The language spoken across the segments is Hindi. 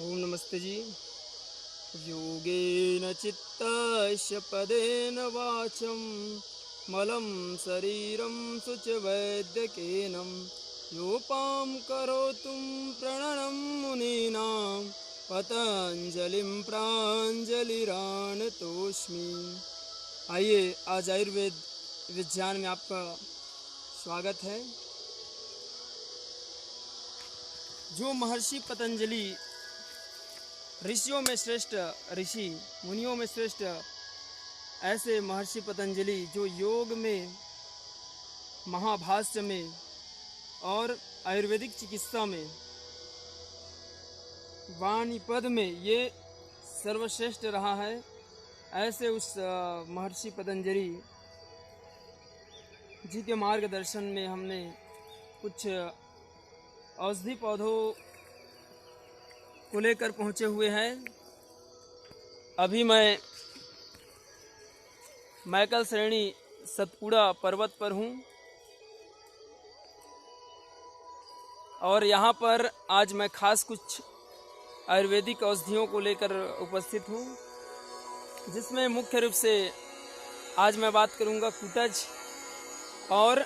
ओम नमस्ते जी। योगेन चित्तस्य पदेन वाचं मलं शरीरं शुचिवैद्यकेन योपां करोतुं प्रणनं मुनीनां पतंजलिं प्राञ्जलिरानतोऽस्मि। आइए, आज आयुर्वेद विज्ञान में आपका स्वागत है। जो महर्षि पतंजलि ऋषियों में श्रेष्ठ ऋषि, मुनियों में श्रेष्ठ ऐसे महर्षि पतंजलि जो योग में, महाभाष्य में और आयुर्वेदिक चिकित्सा में, वाणीपद में ये सर्वश्रेष्ठ रहा है, ऐसे उस महर्षि पतंजलि जी के मार्गदर्शन में हमने कुछ औषधि पौधों को लेकर पहुँचे हुए हैं। अभी मैं मैकल श्रेणी सतपुड़ा पर्वत पर हूँ और यहाँ पर आज मैं खास कुछ आयुर्वेदिक औषधियों को लेकर उपस्थित हूँ, जिसमें मुख्य रूप से आज मैं बात करूँगा कुटज और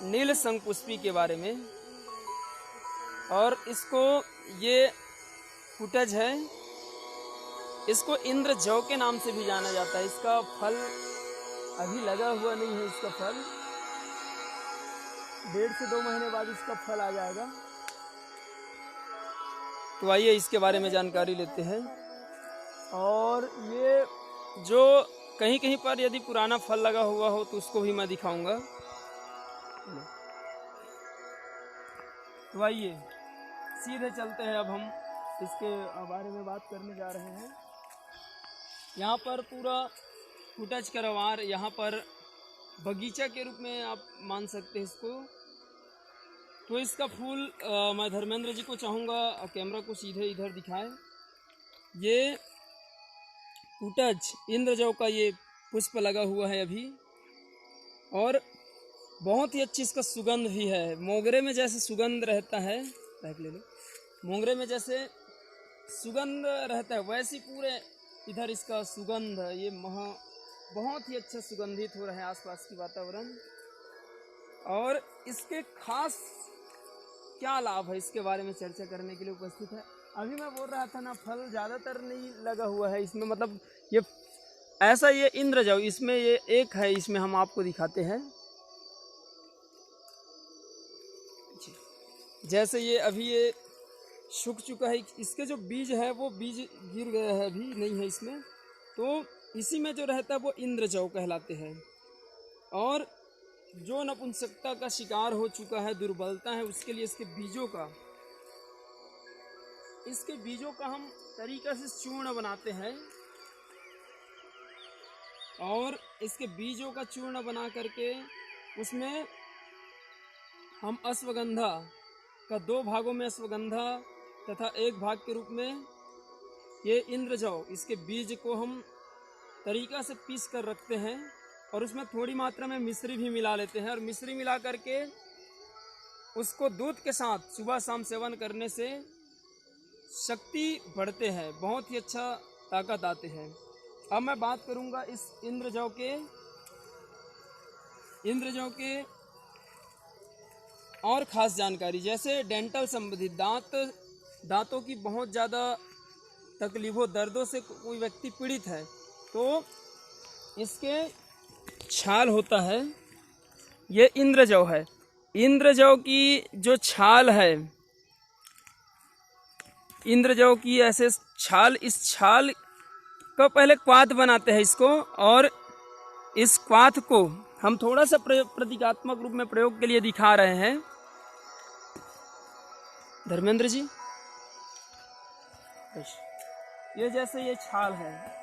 नील शंखपुष्पी के बारे में। और इसको, ये कुटज है, इसको इंद्र जौ के नाम से भी जाना जाता है। इसका फल अभी लगा हुआ नहीं है, इसका फल 1.5 से 2 महीने बाद इसका फल आ जाएगा। तो आइए इसके बारे में जानकारी लेते हैं। और ये जो कहीं कहीं पर यदि पुराना फल लगा हुआ हो तो उसको भी मैं दिखाऊंगा। तो आइए सीधे चलते हैं। अब हम इसके बारे में बात करने जा रहे हैं। यहाँ पर पूरा कुटज करवार, यहाँ पर बगीचा के रूप में आप मान सकते हैं इसको। तो इसका फूल मैं धर्मेंद्र जी को चाहूँगा कैमरा को सीधे इधर दिखाएं। ये कुटज इंद्रजौ का ये पुष्प लगा हुआ है अभी, और बहुत ही अच्छी इसका सुगंध भी है। मोगरे में जैसे सुगंध रहता है, ले लो, मोगरे में जैसे सुगंध रहता है वैसी पूरे इधर इसका सुगंध, ये बहुत ही अच्छा सुगंधित हो रहा है आसपास की वातावरण। और इसके खास क्या लाभ है, इसके बारे में चर्चा करने के लिए उपस्थित है। अभी मैं बोल रहा था ना, फल ज़्यादातर नहीं लगा हुआ है इसमें, मतलब ये ऐसा, ये इंद्रजौ इसमें ये एक है, इसमें हम आपको दिखाते हैं। जैसे ये अभी ये सूख चुका है, इसके जो बीज है वो बीज गिर गया है, अभी नहीं है इसमें। तो इसी में जो रहता है वो इंद्रजौ कहलाते हैं। और जो नपुंसकता का शिकार हो चुका है, दुर्बलता है, उसके लिए इसके बीजों का हम तरीका से चूर्ण बनाते हैं। और इसके बीजों का चूर्ण बना करके उसमें हम अश्वगंधा का 2 भागों में अश्वगंधा तथा 1 भाग के रूप में ये इंद्रजौ, इसके बीज को हम तरीका से पीस कर रखते हैं। और उसमें थोड़ी मात्रा में मिश्री भी मिला लेते हैं। और मिश्री मिला करके उसको दूध के साथ सुबह शाम सेवन करने से शक्ति बढ़ते हैं, बहुत ही अच्छा ताकत आते हैं। अब मैं बात करूंगा इस इंद्रजौ के और ख़ास जानकारी, जैसे डेंटल संबंधित, दांतों की बहुत ज़्यादा तकलीफ़ों, दर्दों से कोई व्यक्ति पीड़ित है तो इसके छाल होता है, ये इंद्रजौ है। इंद्रजौ की जो छाल है, इंद्रजौ की ऐसे छाल, इस छाल का पहले क्वाथ बनाते हैं इसको। और इस क्वाथ को हम थोड़ा सा प्रतीकात्मक रूप में प्रयोग के लिए दिखा रहे हैं। धर्मेंद्र जी, ये जैसे ये छाल है,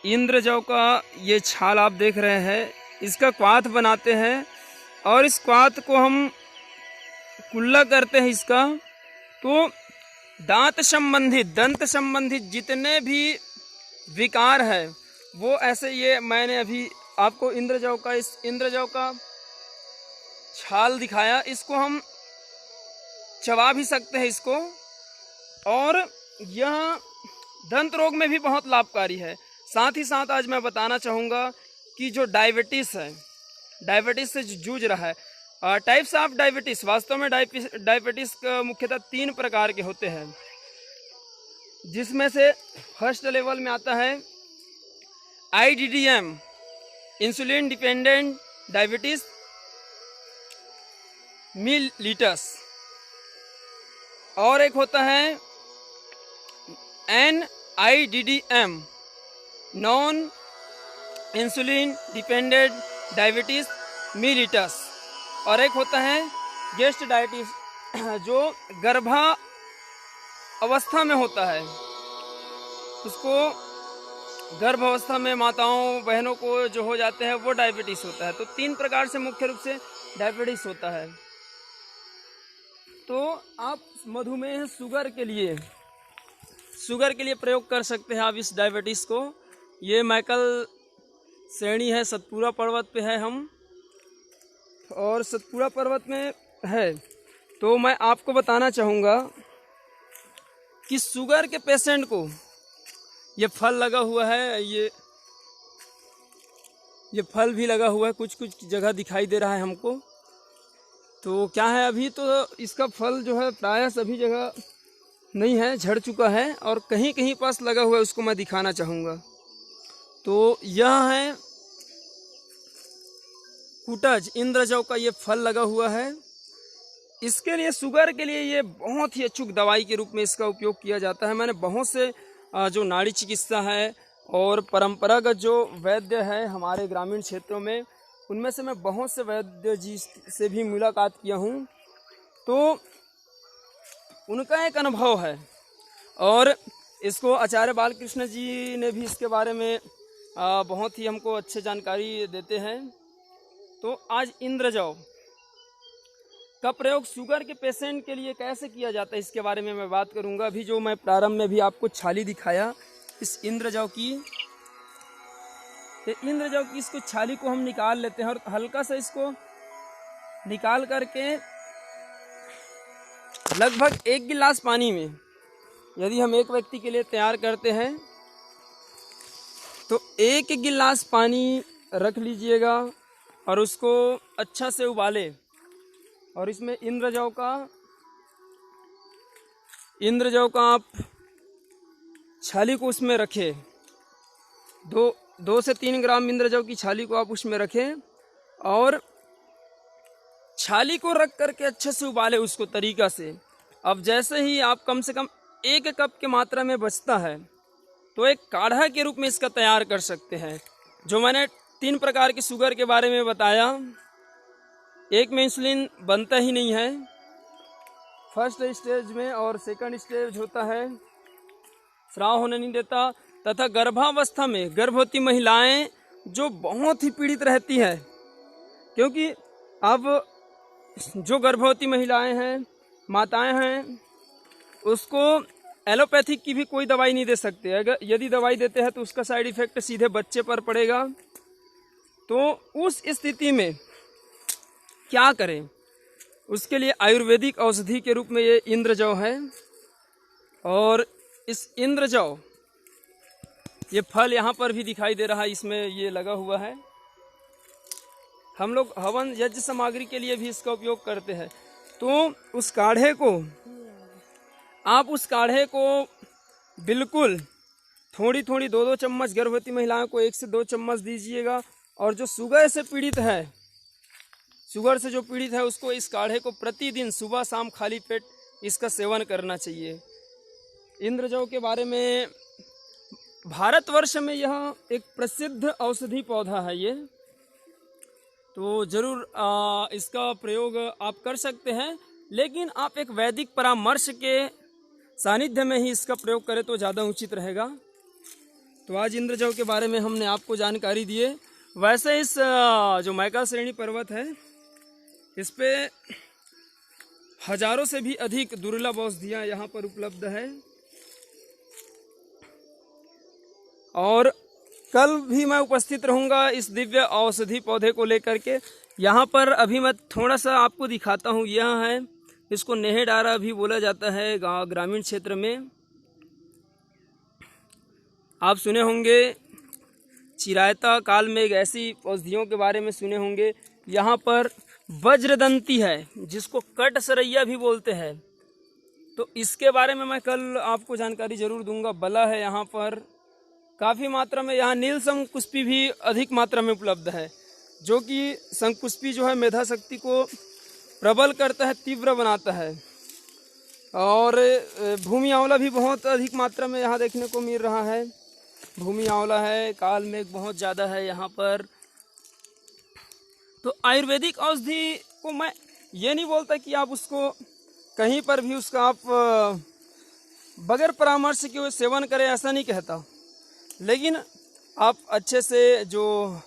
इंद्रजौ का ये छाल आप देख रहे हैं, इसका क्वाथ बनाते हैं। और इस क्वाथ को हम कुल्ला करते हैं इसका। तो दंत संबंधित जितने भी विकार है वो ऐसे, ये मैंने अभी आपको इंद्रजौ का, इस इंद्रजौ का छाल दिखाया, इसको हम चबा भी सकते हैं इसको, और यह दंत रोग में भी बहुत लाभकारी है। साथ ही साथ आज मैं बताना चाहूँगा कि जो डायबिटीज़ है, डायबिटीज़ से जूझ रहा है, टाइप्स ऑफ डायबिटीज़, वास्तव में डायबिटीज़ मुख्यतः 3 प्रकार के होते हैं, जिसमें से फर्स्ट लेवल में आता है IDDM, इंसुलिन डिपेंडेंट डायबिटीज़ मिलिटस, और एक होता है NIDDM, non insulin dependent diabetes मिलिटस, और एक होता है गैस्ट्राइटिस, जो गर्भा अवस्था में होता है, उसको गर्भ अवस्था में माताओं बहनों को जो हो जाते हैं वो डायबिटीज़ होता है। तो 3 प्रकार से मुख्य रूप से डायबिटीज़ होता है। तो आप मधुमेह शुगर के लिए प्रयोग कर सकते हैं आप इस डायबिटीज़ को। ये मैकल श्रेणी है, सतपुड़ा पर्वत पे है हम, और सतपुड़ा पर्वत में है। तो मैं आपको बताना चाहूँगा कि शुगर के पेशेंट को ये फल लगा हुआ है, ये फल भी लगा हुआ है, कुछ कुछ जगह दिखाई दे रहा है हमको। तो क्या है, अभी तो इसका फल जो है प्रायः सभी जगह नहीं है, झड़ चुका है, और कहीं कहीं पास लगा हुआ है, उसको मैं दिखाना चाहूँगा। तो यह है कुटज, इंद्रजौ का ये फल लगा हुआ है। इसके लिए, शुगर के लिए ये बहुत ही अचूक दवाई के रूप में इसका उपयोग किया जाता है। मैंने बहुत से जो नाड़ी चिकित्सा है और परंपरागत जो वैद्य है हमारे ग्रामीण क्षेत्रों में, उनमें से मैं बहुत से वैद्य जी से भी मुलाकात किया हूँ। तो उनका एक अनुभव है, और इसको आचार्य बालकृष्ण जी ने भी इसके बारे में बहुत ही हमको अच्छे जानकारी देते हैं। तो आज इंद्रजौ का प्रयोग शुगर के पेशेंट के लिए कैसे किया जाता है, इसके बारे में मैं बात करूंगा। अभी जो मैं प्रारंभ में भी आपको छाली दिखाया इस इंद्रजौ की, इसको छाली को हम निकाल लेते हैं, और हल्का सा इसको निकाल करके लगभग 1 गिलास पानी में, यदि हम एक व्यक्ति के लिए तैयार करते हैं तो 1 गिलास पानी रख लीजिएगा और उसको अच्छा से उबाले, और इसमें इंद्रजौ का आप छाली को उसमें रखें। 2 से 3 ग्राम इंद्रजौ की छाली को आप उसमें रखें, और छाली को रख करके अच्छे से उबाले उसको तरीका से। अब जैसे ही आप कम से कम 1 कप की मात्रा में बचता है, तो एक काढ़ा के रूप में इसका तैयार कर सकते हैं। जो मैंने 3 प्रकार की शुगर के बारे में बताया, एक में इंसुलिन बनता ही नहीं है फर्स्ट स्टेज में, और सेकंड स्टेज होता है स्राव होने नहीं देता, तथा गर्भावस्था में गर्भवती महिलाएं जो बहुत ही पीड़ित रहती है, क्योंकि अब जो गर्भवती महिलाएं हैं, माताएं हैं, उसको एलोपैथिक की भी कोई दवाई नहीं दे सकते। अगर यदि दवाई देते हैं तो उसका साइड इफेक्ट सीधे बच्चे पर पड़ेगा। तो उस स्थिति में क्या करें, उसके लिए आयुर्वेदिक औषधि के रूप में ये इंद्रजौ है। और इस इंद्रजौ, ये फल यहाँ पर भी दिखाई दे रहा है, इसमें ये लगा हुआ है। हम लोग हवन यज्ञ सामग्री के लिए भी इसका उपयोग करते हैं। तो उस काढ़े को बिल्कुल थोड़ी 2-2 चम्मच गर्भवती महिलाओं को 1 से 2 चम्मच दीजिएगा। और जो शुगर से जो पीड़ित है उसको इस काढ़े को प्रतिदिन सुबह शाम खाली पेट इसका सेवन करना चाहिए। इंद्रजौ के बारे में भारतवर्ष में यह एक प्रसिद्ध औषधि पौधा है ये, तो ज़रूर इसका प्रयोग आप कर सकते हैं, लेकिन आप एक वैदिक परामर्श के सानिध्य में ही इसका प्रयोग करें तो ज़्यादा उचित रहेगा। तो आज इंद्रजौ के बारे में हमने आपको जानकारी दिए। वैसे इस जो मैकल श्रेणी पर्वत है, इस पे हजारों से भी अधिक दुर्लभ औषधियाँ यहाँ पर उपलब्ध है। और कल भी मैं उपस्थित रहूँगा इस दिव्य औषधि पौधे को लेकर के। यहाँ पर अभी मैं थोड़ा सा आपको दिखाता हूँ। यह है, इसको नेहेडारा भी बोला जाता है गाँव ग्रामीण क्षेत्र में। आप सुने होंगे चिरायता काल में एक ऐसी औषधियों के बारे में सुने होंगे। यहाँ पर वज्रदंती है जिसको कट सरैया भी बोलते हैं, तो इसके बारे में मैं कल आपको जानकारी जरूर दूंगा। बला है यहाँ पर काफ़ी मात्रा में। यहाँ नील शंखपुष्पी भी अधिक मात्रा में उपलब्ध है, जो कि शंखपुष्पी जो है मेधा शक्ति को प्रबल करता है, तीव्र बनाता है। और भूमि आंवला भी बहुत अधिक मात्रा में यहाँ देखने को मिल रहा है। भूमि आंवला है, काल मेघ बहुत ज़्यादा है यहाँ पर। तो आयुर्वेदिक औषधि को मैं ये नहीं बोलता कि आप उसको कहीं पर भी उसका आप बगैर परामर्श के सेवन करें, ऐसा नहीं कहता। लेकिन आप अच्छे से जो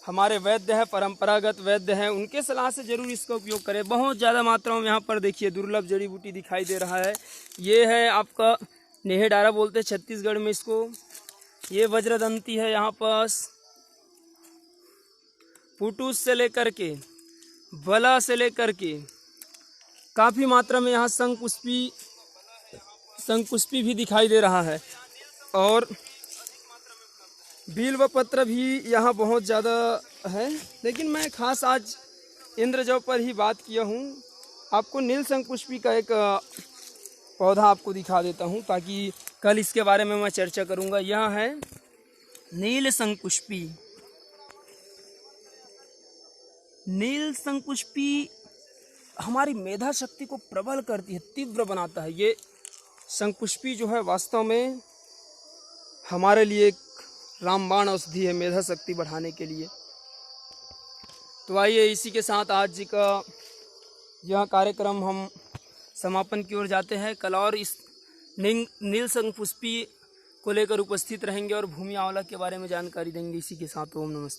हमारे वैद्य हैं, परंपरागत वैद्य हैं, उनके सलाह से ज़रूर इसका उपयोग करें। बहुत ज़्यादा मात्रा में यहाँ पर देखिए दुर्लभ जड़ी बूटी दिखाई दे रहा है। ये है आपका नेहेडारा बोलते हैं छत्तीसगढ़ में इसको। ये वज्रदंती है यहाँ पास। पुटूस से लेकर के बला से लेकर के काफ़ी मात्रा में यहाँ शंखपुष्पी भी दिखाई दे रहा है। और बिल्व पत्र भी यहाँ बहुत ज़्यादा है। लेकिन मैं खास आज इंद्रजव पर ही बात किया हूँ। आपको नील शंखपुष्पी का एक पौधा आपको दिखा देता हूँ, ताकि कल इसके बारे में मैं चर्चा करूँगा। यह है नील शंखपुष्पी। नील शंखपुष्पी हमारी मेधा शक्ति को प्रबल करती है, तीव्र बनाता है। ये शंखपुष्पी जो है वास्तव में हमारे लिए एक रामबाण औषधि है मेधा शक्ति बढ़ाने के लिए। तो आइए इसी के साथ आज का यह कार्यक्रम हम समापन की ओर जाते हैं। कल और इस नील शंखपुष्पी को लेकर उपस्थित रहेंगे और भूमि आंवला के बारे में जानकारी देंगे। इसी के साथ ओम नमस्ते।